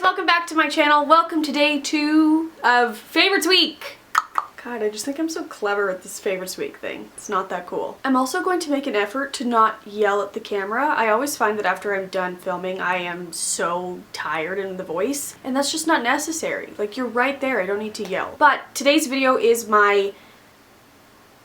guys, welcome back to my channel. Welcome to day 2 of Favorites Week. God, I just think I'm so clever at this Favorites Week thing. It's not that cool. I'm also going to make an effort to not yell at the camera. I always find that after I'm done filming, I am so tired in the voice, and that's just not necessary. Like, you're right there, I don't need to yell. But today's video is my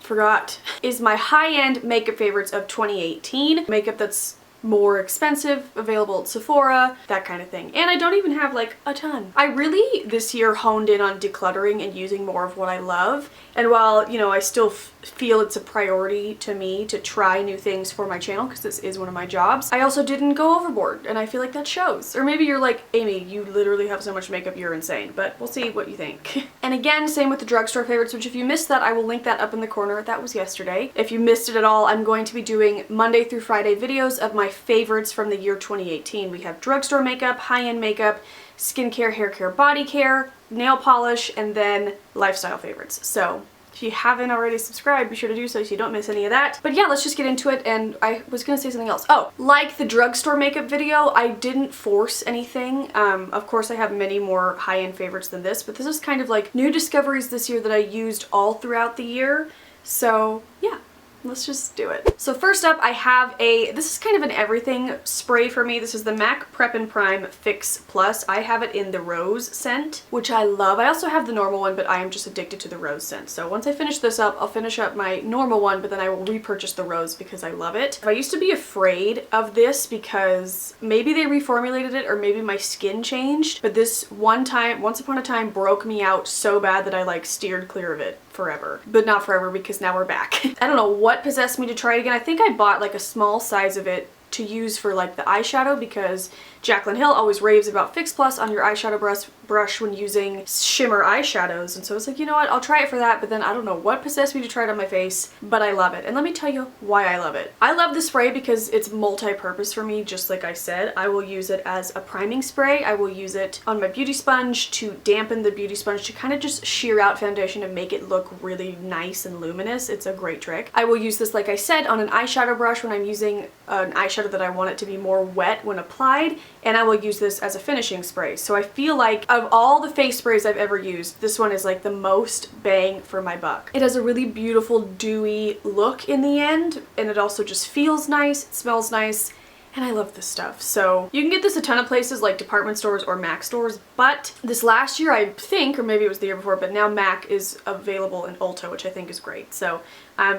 high-end makeup favorites of 2018. Makeup that's more expensive, available at Sephora, that kind of thing. And I don't even have like a ton. I really this year honed in on decluttering and using more of what I love. And while, you know, I still feel it's a priority to me to try new things for my channel because this is one of my jobs, I also didn't go overboard, and I feel like that shows. Or maybe you're like, Amy, you literally have so much makeup, you're insane, but we'll see what you think. And again, same with the drugstore favorites, which if you missed that, I will link that up in the corner. That was yesterday. If you missed it at all, I'm going to be doing Monday through Friday videos of my favorites from the year 2018. We have drugstore makeup, high-end makeup, skincare, hair care, body care, nail polish, and then lifestyle favorites. So if you haven't already subscribed, be sure to do so you don't miss any of that. But yeah, let's just get into it. And I was gonna say something else. Oh, like the drugstore makeup video, I didn't force anything. Of course I have many more high-end favorites than this, but this is kind of like new discoveries this year that I used all throughout the year. So yeah. Let's just do it. So first up, I have this is kind of an everything spray for me. This is the MAC Prep and Prime Fix Plus. I have it in the rose scent, which I love. I also have the normal one, but I am just addicted to the rose scent. So once I finish this up, I'll finish up my normal one, but then I will repurchase the rose because I love it. I used to be afraid of this because maybe they reformulated it or maybe my skin changed, but this once upon a time broke me out so bad that I like steered clear of it forever. But not forever because now we're back. I don't know what possessed me to try it again. I think I bought like a small size of it to use for like the eyeshadow because Jaclyn Hill always raves about Fix Plus on your eyeshadow brush when using shimmer eyeshadows, and so I was like, you know what, I'll try it for that, but then I don't know what possessed me to try it on my face, but I love it. And let me tell you why I love it. I love the spray because it's multi-purpose for me, just like I said. I will use it as a priming spray. I will use it on my beauty sponge to dampen the beauty sponge to kind of just sheer out foundation and make it look really nice and luminous. It's a great trick. I will use this, like I said, on an eyeshadow brush when I'm using an eyeshadow that I want it to be more wet when applied, and I will use this as a finishing spray. So I feel like of all the face sprays I've ever used, this one is like the most bang for my buck. It has a really beautiful dewy look in the end, and it also just feels nice, it smells nice, and I love this stuff. So you can get this a ton of places like department stores or MAC stores, but this last year I think, or maybe it was the year before, but now MAC is available in Ulta, which I think is great. So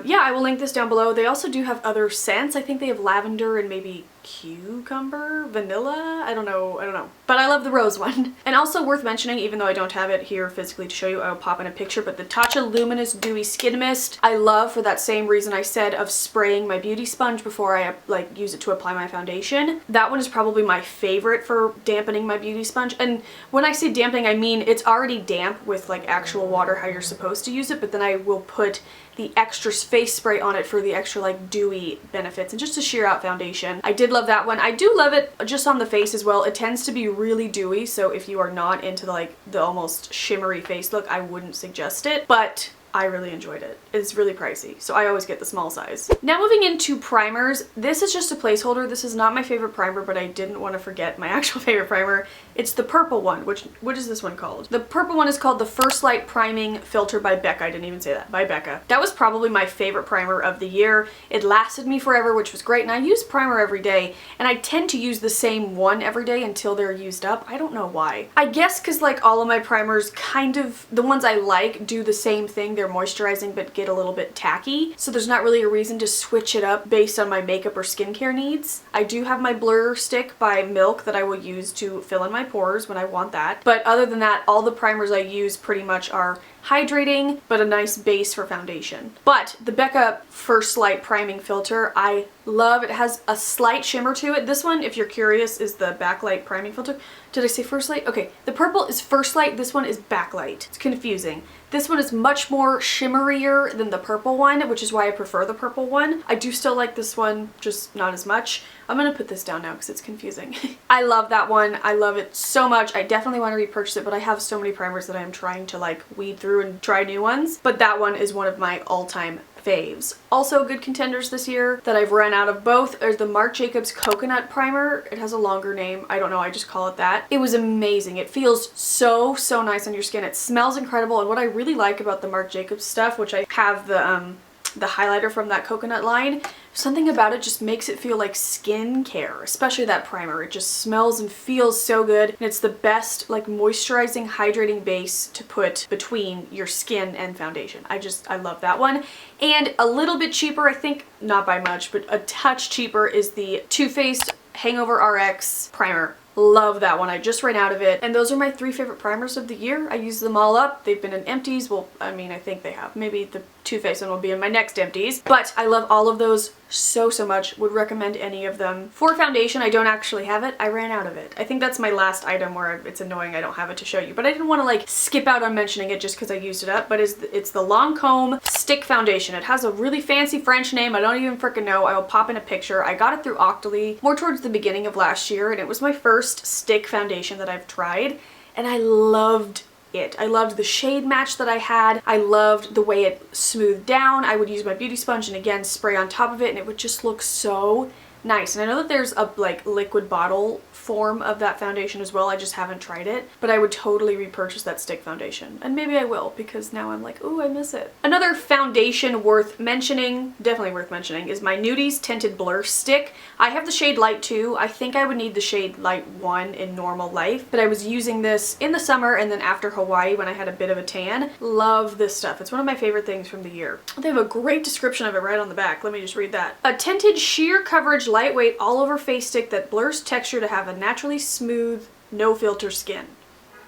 yeah, I will link this down below. They also do have other scents. I think they have lavender and maybe cucumber, vanilla, I don't know. But I love the rose one. And also worth mentioning, even though I don't have it here physically to show you, I will pop in a picture, but the Tatcha Luminous Dewy Skin Mist, I love for that same reason I said of spraying my beauty sponge before I like use it to apply my foundation. That one is probably my favorite for dampening my beauty sponge. And when I say dampening, I mean it's already damp with like actual water how you're supposed to use it, but then I will put the extra face spray on it for the extra like dewy benefits and just to sheer out foundation. I did love that one. I do love it just on the face as well. It tends to be really dewy, so if you are not into like the almost shimmery face look, I wouldn't suggest it, but I really enjoyed it. It's really pricey, so I always get the small size. Now moving into primers, this is just a placeholder. This is not my favorite primer, but I didn't want to forget my actual favorite primer. It's the purple one, what is this one called? The purple one is called the First Light Priming Filter by Becca. I didn't even say that, by Becca. That was probably my favorite primer of the year. It lasted me forever, which was great, and I use primer every day, and I tend to use the same one every day until they're used up. I don't know why. I guess because like all of my primers kind of, the ones I like do the same thing. They're moisturizing but get a little bit tacky, so there's not really a reason to switch it up based on my makeup or skincare needs. I do have my blur stick by Milk that I will use to fill in my pores when I want that, but other than that, all the primers I use pretty much are hydrating but a nice base for foundation. But the Becca First Light Priming Filter I love. It has a slight shimmer to it. This one, if you're curious, is the Backlight Priming Filter. Did I say First Light? Okay, the purple is First Light, this one is Backlight. It's confusing. This one is much more shimmerier than the purple one, which is why I prefer the purple one. I do still like this one, just not as much. I'm gonna put this down now because it's confusing. I love that one. I love it so much. I definitely want to repurchase it, but I have so many primers that I'm trying to like weed through and try new ones. But that one is one of my all-time faves. Also good contenders this year that I've run out of both are the Marc Jacobs Coconut Primer. It has a longer name. I don't know. I just call it that. It was amazing. It feels so nice on your skin. It smells incredible. And what I really like about the Marc Jacobs stuff, which I have the highlighter from that coconut line, something about it just makes it feel like skincare, especially that primer. It just smells and feels so good, and it's the best like moisturizing, hydrating base to put between your skin and foundation. I love that one. And a little bit cheaper, I think, not by much, but a touch cheaper, is the Too Faced Hangover RX Primer. Love that one. I just ran out of it. And those are my 3 favorite primers of the year. I used them all up. They've been in empties. Well, I mean, I think they have. Maybe the Too Faced one will be in my next empties. But I love all of those so much. Would recommend any of them. For foundation, I don't actually have it. I ran out of it. I think that's my last item where it's annoying I don't have it to show you. But I didn't want to like skip out on mentioning it just because I used it up. But it's the Lancome Stick Foundation. It has a really fancy French name. I don't even freaking know. I will pop in a picture. I got it through Octoly more towards the beginning of last year, and it was my first stick foundation that I've tried, and I loved it. I loved the shade match that I had. I loved the way it smoothed down. I would use my beauty sponge and again spray on top of it, and it would just look so nice. And I know that there's a like liquid bottle form of that foundation as well. I just haven't tried it, but I would totally repurchase that stick foundation, and maybe I will, because now I'm like, ooh, I miss it. Another foundation worth mentioning, definitely worth mentioning, is my Nudies Tinted Blur Stick. I have the shade Light 2. I think I would need the shade Light 1 in normal life, but I was using this in the summer and then after Hawaii when I had a bit of a tan. Love this stuff. It's one of my favorite things from the year. They have a great description of it right on the back. Let me just read that. A tinted sheer coverage lightweight all over face stick that blurs texture to have a naturally smooth, no filter skin.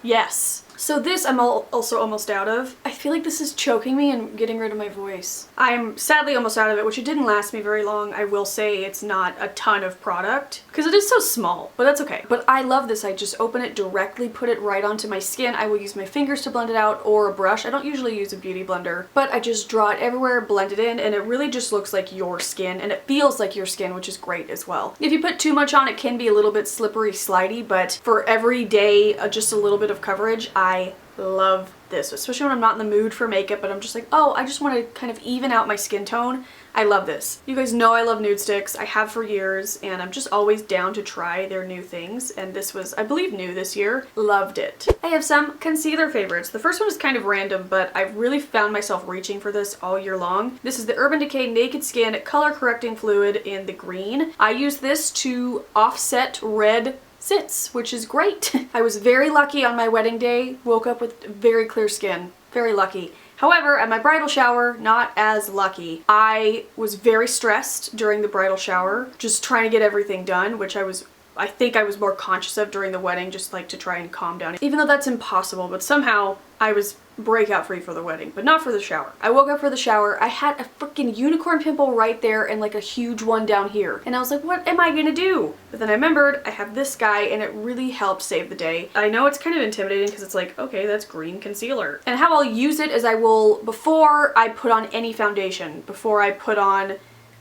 Yes. So this I'm also almost out of. I feel like this is choking me and getting rid of my voice. I'm sadly almost out of it, which it didn't last me very long. I will say it's not a ton of product because it is so small, but that's okay. But I love this. I just open it directly, put it right onto my skin. I will use my fingers to blend it out or a brush. I don't usually use a beauty blender, but I just draw it everywhere, blend it in, and it really just looks like your skin, and it feels like your skin, which is great as well. If you put too much on, it can be a little bit slippery, slidey, but for every day, just a little bit of coverage, I love this, especially when I'm not in the mood for makeup, but I'm just like, oh, I just want to kind of even out my skin tone. I love this. You guys know I love nude sticks. I have for years, and I'm just always down to try their new things, and this was, I believe, new this year. Loved it. I have some concealer favorites. The first one is kind of random, but I've really found myself reaching for this all year long. This is the Urban Decay Naked Skin Color Correcting Fluid in the green. I use this to offset red sits, which is great. I was very lucky on my wedding day. Woke up with very clear skin. Very lucky. However, at my bridal shower, not as lucky. I was very stressed during the bridal shower, just trying to get everything done, which I think I was more conscious of during the wedding, just like to try and calm down. Even though that's impossible, but somehow I was breakout free for the wedding, but not for the shower. I woke up for the shower, I had a freaking unicorn pimple right there and like a huge one down here. And I was like, what am I gonna do? But then I remembered I have this guy, and it really helped save the day. I know it's kind of intimidating because it's like, okay, that's green concealer. And how I'll use it is I will, before I put on any foundation, before I put on,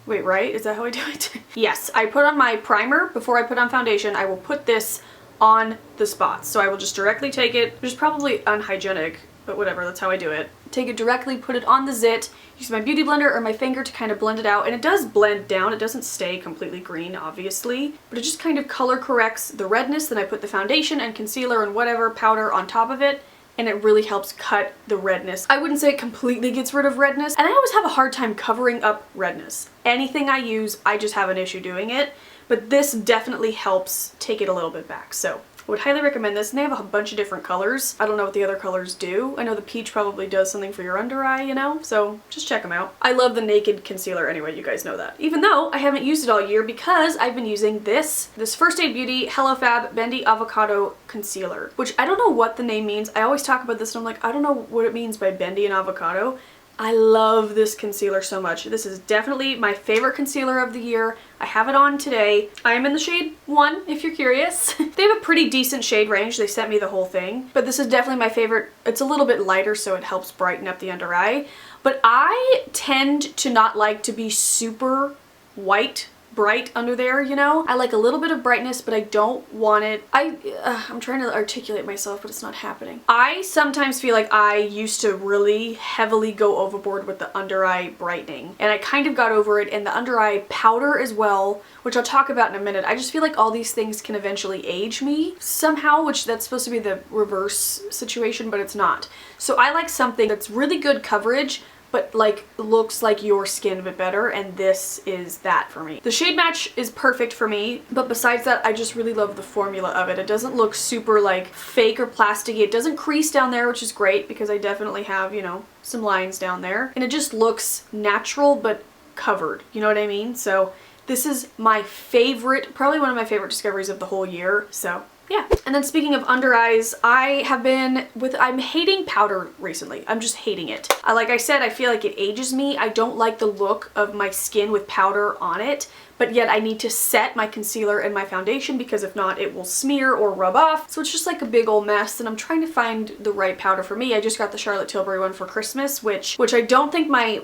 wait, right? Is that how I do it? Yes, I put on my primer before I put on foundation. I will put this on the spots. So I will just directly take it, which is probably unhygienic, but whatever, that's how I do it. Take it directly, put it on the zit, use my beauty blender or my finger to kind of blend it out, and it does blend down. It doesn't stay completely green, obviously, but it just kind of color corrects the redness. Then I put the foundation and concealer and whatever powder on top of it, and it really helps cut the redness. I wouldn't say it completely gets rid of redness, and I always have a hard time covering up redness. Anything I use, I just have an issue doing it, but this definitely helps take it a little bit back. So I would highly recommend this, and they have a bunch of different colors. I don't know what the other colors do. I know the peach probably does something for your under eye, you know, so just check them out. I love the Naked Concealer anyway, you guys know that. Even though I haven't used it all year because I've been using this First Aid Beauty Hello Fab Bendy Avocado Concealer, which I don't know what the name means. I always talk about this and I'm like, I don't know what it means by bendy and avocado. I love this concealer so much. This is definitely my favorite concealer of the year. I have it on today. I am in the shade 1, if you're curious. They have a pretty decent shade range. They sent me the whole thing, but this is definitely my favorite. It's a little bit lighter, so it helps brighten up the under eye. But I tend to not like to be super white bright under there, you know? I like a little bit of brightness, but I don't want it. I'm trying to articulate myself, but it's not happening. I sometimes feel like I used to really heavily go overboard with the under eye brightening, and I kind of got over it, and the under eye powder as well, which I'll talk about in a minute. I just feel like all these things can eventually age me somehow, which that's supposed to be the reverse situation, but it's not. So I like something that's really good coverage, but like looks like your skin a bit better, and this is that for me. The shade match is perfect for me, but besides that, I just really love the formula of it. It doesn't look super like fake or plasticky. It doesn't crease down there, which is great because I definitely have, you know, some lines down there, and it just looks natural but covered, you know what I mean? So this is my favorite, probably one of my favorite discoveries of the whole year, so yeah. And then speaking of under eyes, I'm hating powder recently. I'm just hating it. Like I said, I feel like it ages me. I don't like the look of my skin with powder on it, but yet I need to set my concealer and my foundation because if not, it will smear or rub off. So it's just like a big old mess, and I'm trying to find the right powder for me. I just got the Charlotte Tilbury one for Christmas, which I don't think my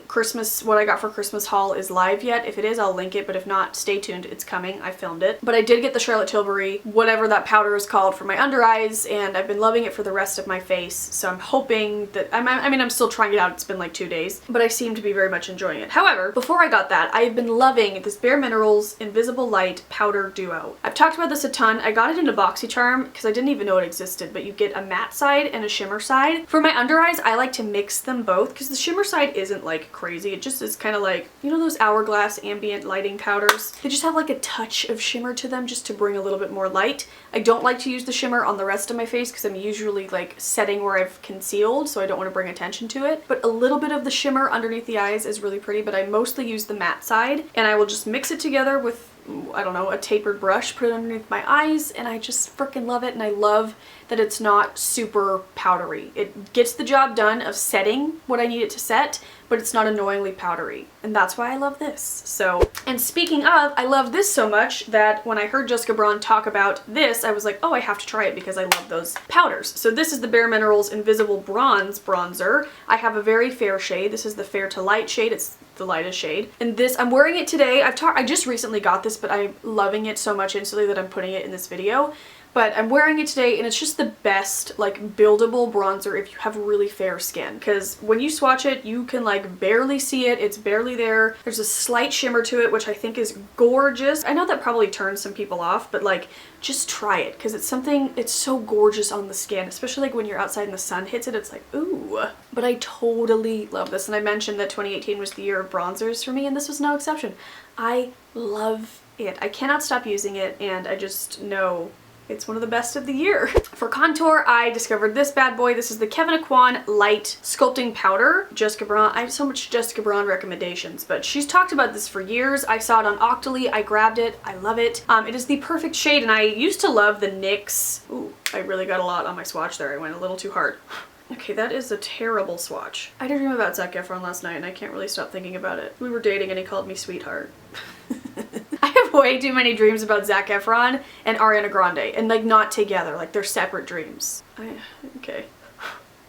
what I got for Christmas haul is live yet. If it is, I'll link it, but if not, stay tuned. It's coming. I filmed it. But I did get the Charlotte Tilbury, whatever that powder is called, for my under eyes, and I've been loving it for the rest of my face. So I'm hoping that, I mean, I'm still trying it out. It's been like 2 days, but I seem to be very much enjoying it. However, before I got that, I've been loving this Bare Minerals Invisible Light Powder Duo. I've talked about this a ton. I got it in a BoxyCharm because I didn't even know it existed, but you get a matte side and a shimmer side. For my under eyes, I like to mix them both because the shimmer side isn't like crazy. It just is kind of like, you know those Hourglass ambient lighting powders? They just have like a touch of shimmer to them just to bring a little bit more light. I don't like to use the shimmer on the rest of my face because I'm usually like setting where I've concealed, so I don't want to bring attention to it. But a little bit of the shimmer underneath the eyes is really pretty, but I mostly use the matte side, and I will just mix it together with, I don't know, a tapered brush, put it underneath my eyes, and I just freaking love it. And I love that it's not super powdery. It gets the job done of setting what I need it to set, but it's not annoyingly powdery. And that's why I love this. So, and speaking of, I love this so much that when I heard Jessica Braun talk about this, I was like, oh, I have to try it because I love those powders. So this is the Bare Minerals Invisible Bronze Bronzer. I have a very fair shade. This is the Fair to Light shade. It's the lightest shade. And this, I'm wearing it today. I just recently got this, but I'm loving it so much instantly that I'm putting it in this video. But I'm wearing it today, and it's just the best like buildable bronzer if you have really fair skin, because when you swatch it, you can like barely see it. It's barely there. There's a slight shimmer to it, which I think is gorgeous. I know that probably turns some people off, but like just try it because it's so gorgeous on the skin, especially like when you're outside and the sun hits it. It's like, ooh. But I totally love this, and I mentioned that 2018 was the year of bronzers for me, and this was no exception. I love it. I cannot stop using it, and I just know it's one of the best of the year. For contour, I discovered this bad boy. This is the Kevyn Aucoin Light Sculpting Powder. Jessica Braun, I have so much Jessica Braun recommendations, but she's talked about this for years. I saw it on Octoly, I grabbed it, I love it. It is the perfect shade, and I used to love the NYX. Ooh, I really got a lot on my swatch there. I went a little too hard. Okay, that is a terrible swatch. I did dream about Zac Efron last night, and I can't really stop thinking about it. We were dating and he called me sweetheart. I have way too many dreams about Zac Efron and Ariana Grande, and like not together, like they're separate dreams. Okay.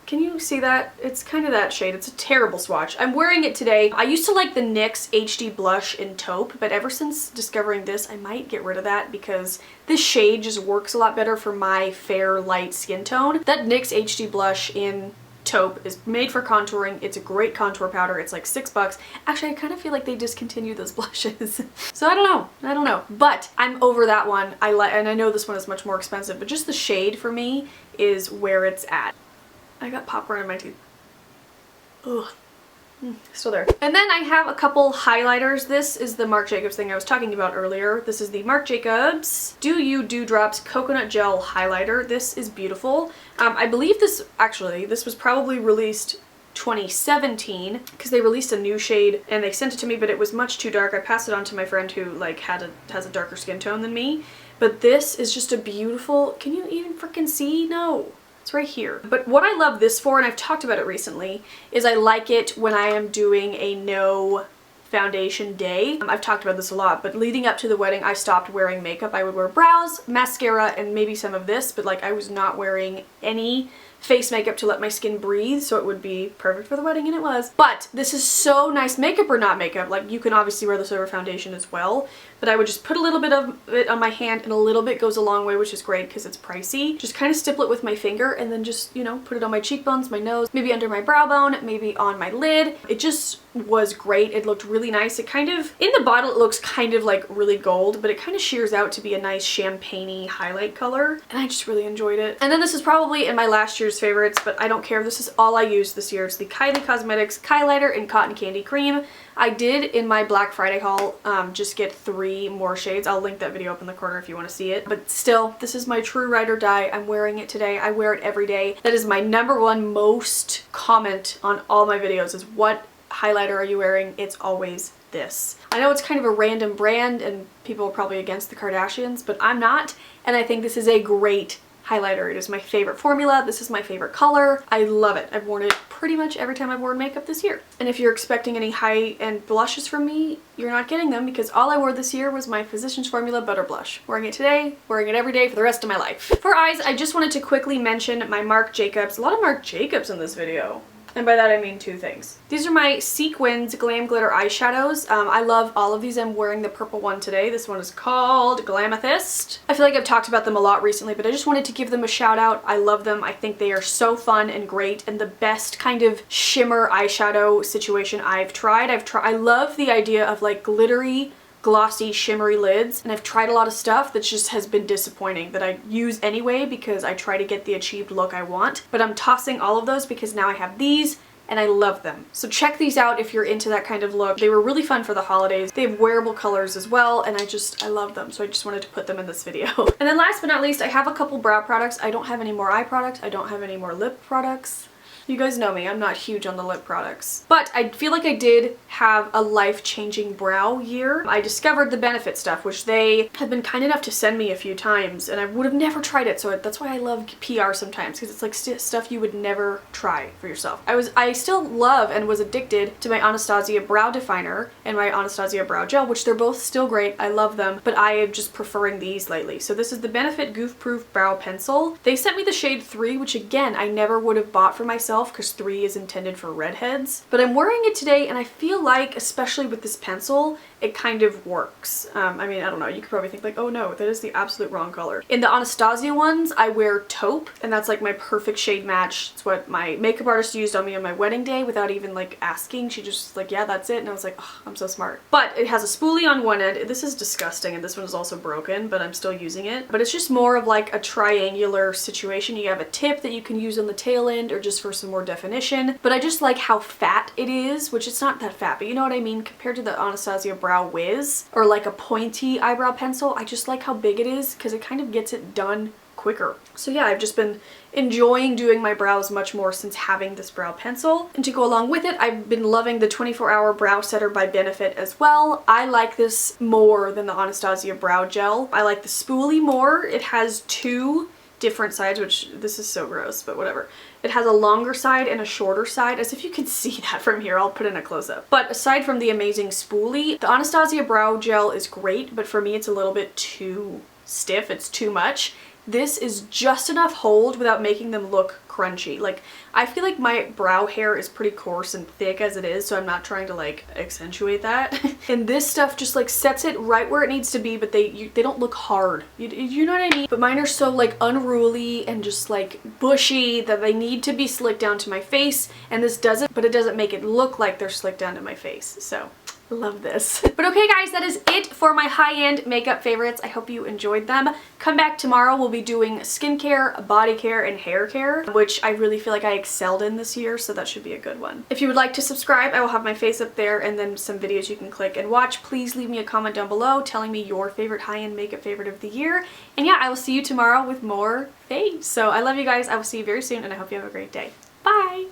Can you see that? It's kind of that shade. It's a terrible swatch. I'm wearing it today. I used to like the NYX HD blush in taupe, but ever since discovering this, I might get rid of that because this shade just works a lot better for my fair light skin tone. That NYX HD blush in taupe is made for contouring. It's a great contour powder. It's like $6. Actually, I kind of feel like they discontinued those blushes. So I don't know. But I'm over that one. And I know this one is much more expensive, but just the shade for me is where it's at. I got popcorn in my teeth. Ugh. Still there. And then I have a couple highlighters. This is the Marc Jacobs thing I was talking about earlier. This is the Marc Jacobs Do You Dewdrops Coconut Gel Highlighter. This is beautiful. I believe this was probably released 2017 because they released a new shade and they sent it to me, but it was much too dark. I passed it on to my friend who like has a darker skin tone than me. But this is just a beautiful, can you even freaking see? No. It's right here. But what I love this for, and I've talked about it recently, is I like it when I am doing a no foundation day. I've talked about this a lot, but leading up to the wedding, I stopped wearing makeup. I would wear brows, mascara, and maybe some of this, but like I was not wearing any face makeup to let my skin breathe, so it would be perfect for the wedding, and it was. But this is so nice, makeup or not makeup. Like you can obviously wear this over foundation as well, but I would just put a little bit of it on my hand, and a little bit goes a long way, which is great because it's pricey. Just kind of stipple it with my finger and then just, you know, put it on my cheekbones, my nose, maybe under my brow bone, maybe on my lid. It just was great. It looked really nice. It kind of, in the bottle it looks kind of like really gold, but it kind of shears out to be a nice champagne-y highlight color, and I just really enjoyed it. And then this is probably in my last year's favorites, but I don't care. This is all I used this year. It's the Kylie Cosmetics Kylighter in Cotton Candy Cream. I did, in my Black Friday haul, just get 3 more shades. I'll link that video up in the corner if you want to see it. But still, this is my true ride or die. I'm wearing it today. I wear it every day. That is my #1 most comment on all my videos, is what highlighter are you wearing? It's always this. I know it's kind of a random brand and people are probably against the Kardashians, but I'm not, and I think this is a great highlighter. It is my favorite formula. This is my favorite color. I love it. I've worn it pretty much every time I've worn makeup this year. And if you're expecting any high-end blushes from me, you're not getting them, because all I wore this year was my Physicians Formula Butter Blush. Wearing it today, wearing it every day for the rest of my life. For eyes, I just wanted to quickly mention my Marc Jacobs. A lot of Marc Jacobs in this video. And by that I mean 2 things. These are my Sequins Glam Glitter eyeshadows. I love all of these. I'm wearing the purple one today. This one is called Glamethyst. I feel like I've talked about them a lot recently, but I just wanted to give them a shout out. I love them. I think they are so fun and great, and the best kind of shimmer eyeshadow situation I've tried. I love the idea of like glittery, glossy, shimmery lids, and I've tried a lot of stuff that just has been disappointing that I use anyway because I try to get the achieved look I want, but I'm tossing all of those because now I have these and I love them. So check these out if you're into that kind of look. They were really fun for the holidays. They have wearable colors as well, and I love them, so I just wanted to put them in this video. And then last but not least, I have a couple brow products. I don't have any more eye products. I don't have any more lip products. You guys know me, I'm not huge on the lip products. But I feel like I did have a life-changing brow year. I discovered the Benefit stuff, which they have been kind enough to send me a few times, and I would have never tried it, so that's why I love PR sometimes, because it's like stuff you would never try for yourself. I still love and was addicted to my Anastasia Brow Definer and my Anastasia Brow Gel, which they're both still great. I love them, but I am just preferring these lately. So this is the Benefit Goof Proof Brow Pencil. They sent me the shade 3, which again, I never would have bought for myself because 3 is intended for redheads. But I'm wearing it today and I feel like, especially with this pencil, it kind of works. I mean, I don't know, you could probably think like, oh no, that is the absolute wrong color. In the Anastasia ones, I wear taupe, and that's like my perfect shade match. It's what my makeup artist used on me on my wedding day without even like asking. She just like, yeah, that's it. And I was like, oh, I'm so smart. But it has a spoolie on one end. This is disgusting, and this one is also broken, but I'm still using it. But it's just more of like a triangular situation. You have a tip that you can use on the tail end or just for some more definition. But I just like how fat it is, which it's not that fat, but you know what I mean, compared to the Anastasia Brow Wiz or like a pointy eyebrow pencil. I just like how big it is because it kind of gets it done quicker. So yeah, I've just been enjoying doing my brows much more since having this brow pencil. And to go along with it, I've been loving the 24-hour brow setter by Benefit as well. I like this more than the Anastasia Brow Gel. I like the spoolie more. It has 2 different sides, which this is so gross, but whatever. It has a longer side and a shorter side, as if you could see that from here. I'll put in a close-up. But aside from the amazing spoolie, the Anastasia Brow Gel is great, but for me it's a little bit too stiff. It's too much. This is just enough hold without making them look crunchy. Like, I feel like my brow hair is pretty coarse and thick as it is, so I'm not trying to like accentuate that. And this stuff just like sets it right where it needs to be, but they don't look hard. You know what I mean? But mine are so like unruly and just like bushy that they need to be slicked down to my face, and this does it, but it doesn't make it look like they're slicked down to my face. So love this. But okay guys, that is it for my high-end makeup favorites. I hope you enjoyed them. Come back tomorrow. We'll be doing skincare, body care, and hair care, which I really feel like I excelled in this year, so that should be a good one. If you would like to subscribe, I will have my face up there and then some videos you can click and watch. Please leave me a comment down below telling me your favorite high-end makeup favorite of the year. And yeah, I will see you tomorrow with more faves. So I love you guys. I will see you very soon, and I hope you have a great day. Bye!